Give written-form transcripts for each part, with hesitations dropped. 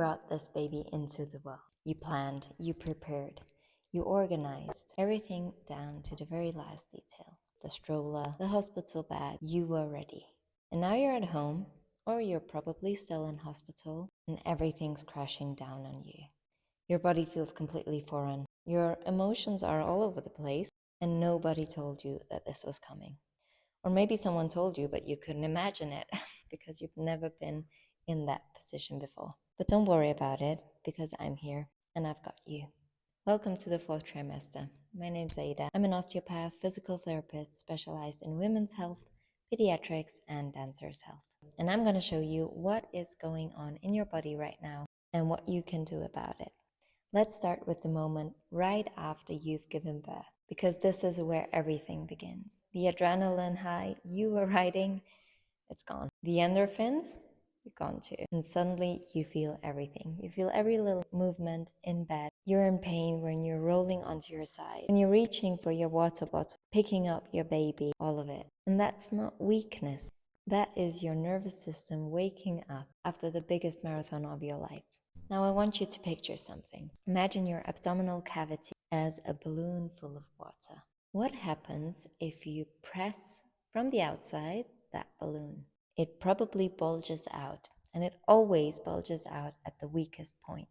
brought this baby into the world. You planned, you prepared, you organized everything down to the very last detail. The stroller, the hospital bag, you were ready. And now you're at home, or you're probably still in hospital, and everything's crashing down on you. Your body feels completely foreign. Your emotions are all over the place, and nobody told you that this was coming. Or maybe someone told you, but you couldn't imagine it because you've never been in that position before. But don't worry about it, because I'm here and I've got you. Welcome to the 4th trimester. My name's Ada. I'm an osteopath, physical therapist specialized in women's health, pediatrics, and dancers' health. And I'm going to show you what is going on in your body right now and what you can do about it. Let's start with the moment right after you've given birth, because this is where everything begins. The adrenaline high you were riding, it's gone. The endorphins, you're gone too. And suddenly you feel everything. You feel every little movement in bed. You're in pain when you're rolling onto your side, when you're reaching for your water bottle, picking up your baby, all of it. And that's not weakness. That is your nervous system waking up after the biggest marathon of your life. Now I want you to picture something. Imagine your abdominal cavity as a balloon full of water. What happens if you press from the outside that balloon? It probably bulges out, and it always bulges out at the weakest point.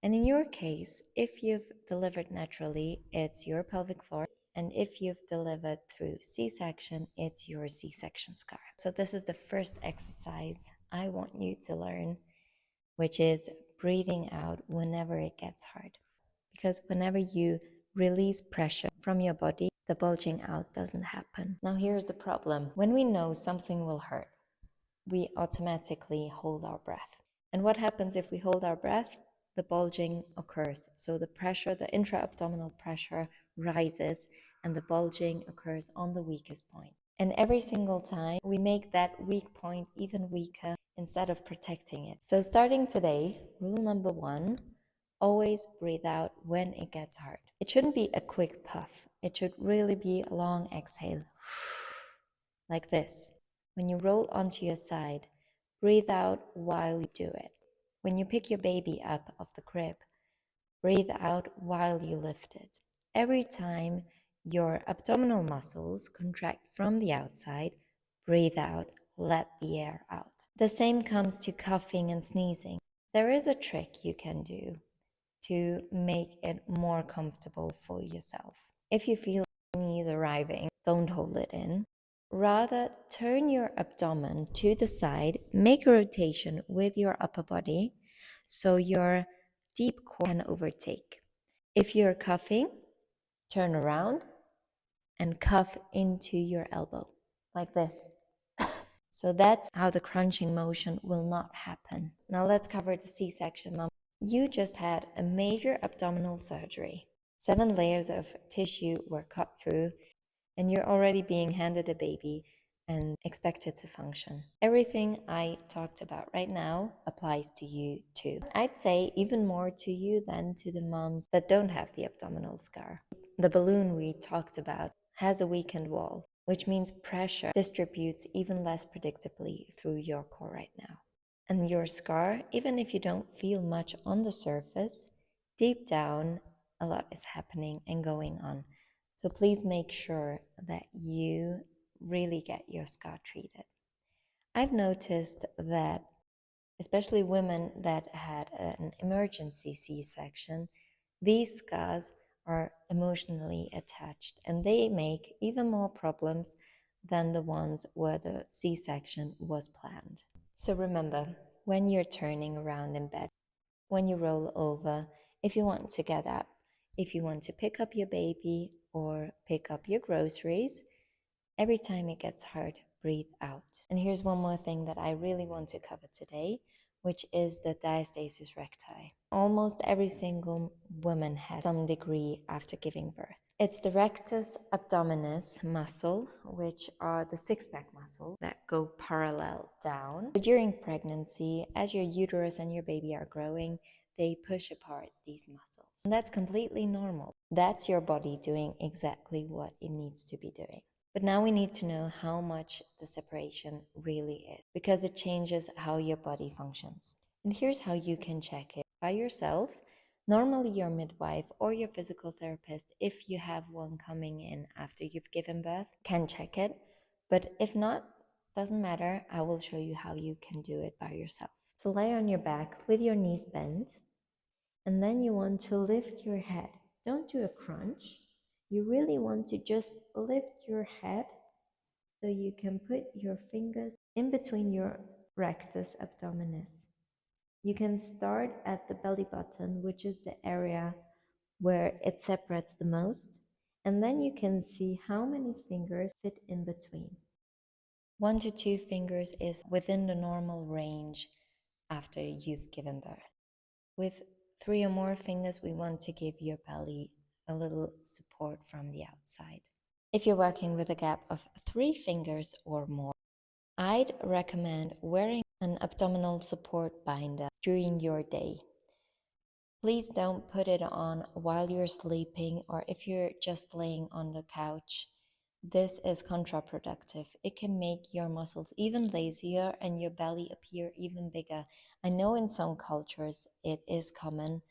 And in your case, if you've delivered naturally, it's your pelvic floor. And if you've delivered through C-section, it's your C-section scar. So this is the first exercise I want you to learn, which is breathing out whenever it gets hard. Because whenever you release pressure from your body, the bulging out doesn't happen. Now here's the problem. When we know something will hurt, we automatically hold our breath. And what happens if we hold our breath? The bulging occurs. So the pressure, the intra-abdominal pressure rises, and the bulging occurs on the weakest point. And every single time we make that weak point even weaker instead of protecting it. So starting today, rule number 1, always breathe out when it gets hard. It shouldn't be a quick puff. It should really be a long exhale, like this. When you roll onto your side, breathe out while you do it. When you pick your baby up off the crib, breathe out while you lift it. Every time your abdominal muscles contract from the outside, breathe out, let the air out. The same comes to coughing and sneezing. There is a trick you can do to make it more comfortable for yourself. If you feel a sneeze arriving, don't hold it in. Rather, turn your abdomen to the side, make a rotation with your upper body so your deep core can overtake. If you're coughing, turn around and cuff into your elbow, like this. So that's how the crunching motion will not happen. Now let's cover the C-section, mom. You just had a major abdominal surgery. 7 layers of tissue were cut through, and you're already being handed a baby and expected to function. Everything I talked about right now applies to you too. I'd say even more to you than to the moms that don't have the abdominal scar. The balloon we talked about has a weakened wall, which means pressure distributes even less predictably through your core right now. And your scar, even if you don't feel much on the surface, deep down, a lot is happening and going on. So please make sure that you really get your scar treated. I've noticed that, especially women that had an emergency C-section, these scars are emotionally attached, and they make even more problems than the ones where the C-section was planned. So remember, when you're turning around in bed, when you roll over, if you want to get up, if you want to pick up your baby or pick up your groceries, every time it gets hard, breathe out. And here's one more thing that I really want to cover today, which is the diastasis recti. Almost every single woman has some degree after giving birth. It's the rectus abdominis muscle, which are the six-pack muscles that go parallel down. During pregnancy, as your uterus and your baby are growing, they push apart these muscles. And that's completely normal. That's your body doing exactly what it needs to be doing. But now we need to know how much the separation really is, because it changes how your body functions. And here's how you can check it by yourself. Normally, your midwife or your physical therapist, if you have one coming in after you've given birth, can check it. But if not, doesn't matter. I will show you how you can do it by yourself. So lie on your back with your knees bent, and then you want to lift your head. Don't do a crunch. You really want to just lift your head so you can put your fingers in between your rectus abdominis. You can start at the belly button, which is the area where it separates the most, and then you can see how many fingers fit in between. 1 to 2 fingers is within the normal range after you've given birth. With 3 or more fingers, we want to give your belly a little support from the outside. If you're working with a gap of 3 fingers or more, I'd recommend wearing an abdominal support binder during your day. Please don't put it on while you're sleeping or if you're just laying on the couch. This is counterproductive. It can make your muscles even lazier and your belly appear even bigger. I know in some cultures it is common,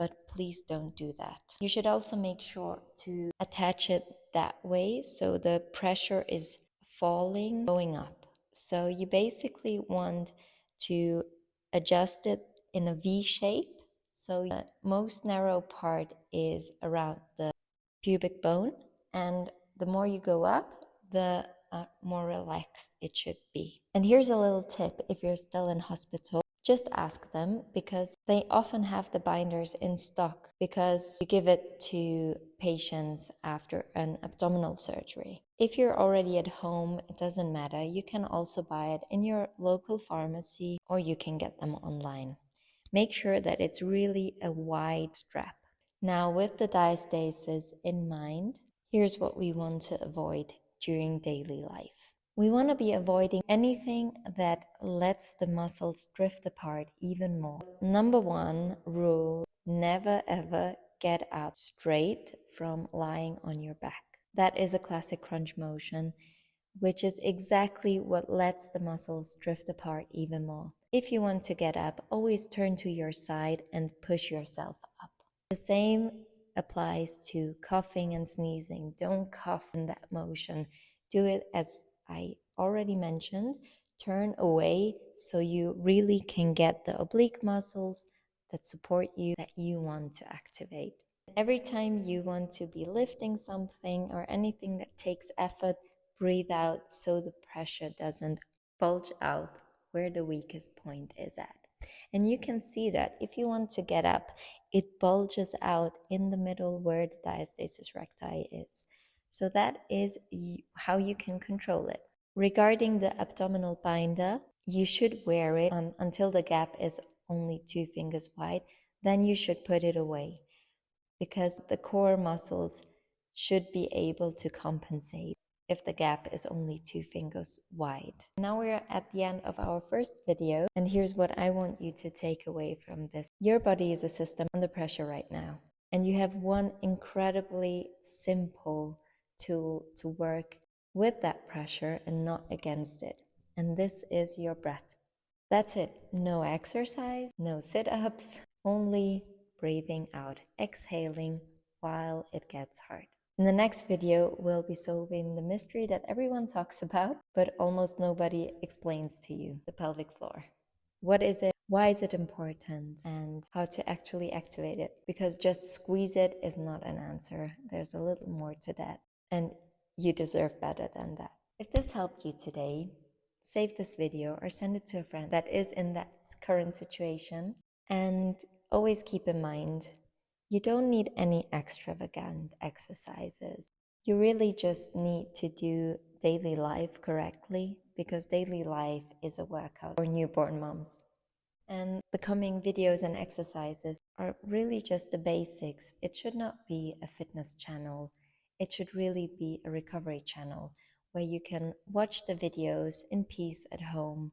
but please don't do that. You should also make sure to attach it that way so the pressure is falling, going up. So you basically want to adjust it in a V shape. So the most narrow part is around the pubic bone, and the more you go up, the more relaxed it should be. And here's a little tip if you're still in hospital. Just ask them because they often have the binders in stock because you give it to patients after an abdominal surgery. If you're already at home, it doesn't matter. You can also buy it in your local pharmacy or you can get them online. Make sure that it's really a wide strap. Now, with the diastasis in mind, here's what we want to avoid during daily life. We want to be avoiding anything that lets the muscles drift apart even more. Number 1 rule, never ever get up straight from lying on your back. That is a classic crunch motion, which is exactly what lets the muscles drift apart even more. If you want to get up, always turn to your side and push yourself up. The same applies to coughing and sneezing. Don't cough in that motion. Do it as I already mentioned. Turn away so you really can get the oblique muscles that support you that you want to activate. Every time you want to be lifting something or anything that takes effort, breathe out so the pressure doesn't bulge out where the weakest point is at. And you can see that if you want to get up, it bulges out in the middle where the diastasis recti is. So that is how you can control it. Regarding the abdominal binder, you should wear it until the gap is only 2 fingers wide. Then you should put it away because the core muscles should be able to compensate if the gap is only 2 fingers wide. Now we're at the end of our first video, and here's what I want you to take away from this. Your body is a system under pressure right now, and you have one incredibly simple tool to work with that pressure and not against it, and this is your breath. That's it. No exercise, no sit-ups, only breathing out, exhaling while it gets hard. In the next video, we'll be solving the mystery that everyone talks about, but almost nobody explains to you, the pelvic floor. What is it? Why is it important? And how to actually activate it? Because just squeeze it is not an answer. There's a little more to that. And you deserve better than that. If this helped you today, save this video or send it to a friend that is in that current situation. And always keep in mind, you don't need any extravagant exercises. You really just need to do daily life correctly because daily life is a workout for newborn moms. And the coming videos and exercises are really just the basics. It should not be a fitness channel. It should really be a recovery channel where you can watch the videos in peace at home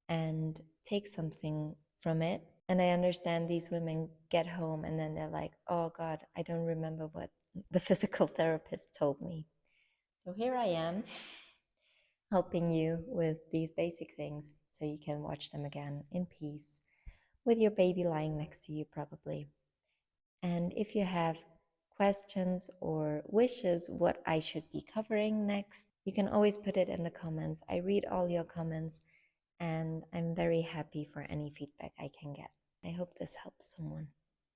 and take something from it. And I understand these women get home and then they're like, oh God, I don't remember what the physical therapist told me. So here I am helping you with these basic things so you can watch them again in peace with your baby lying next to you probably. And if you have questions or wishes what I should be covering next, you can always put it in the comments. I read all your comments and I'm very happy for any feedback I can get. I hope this helps someone.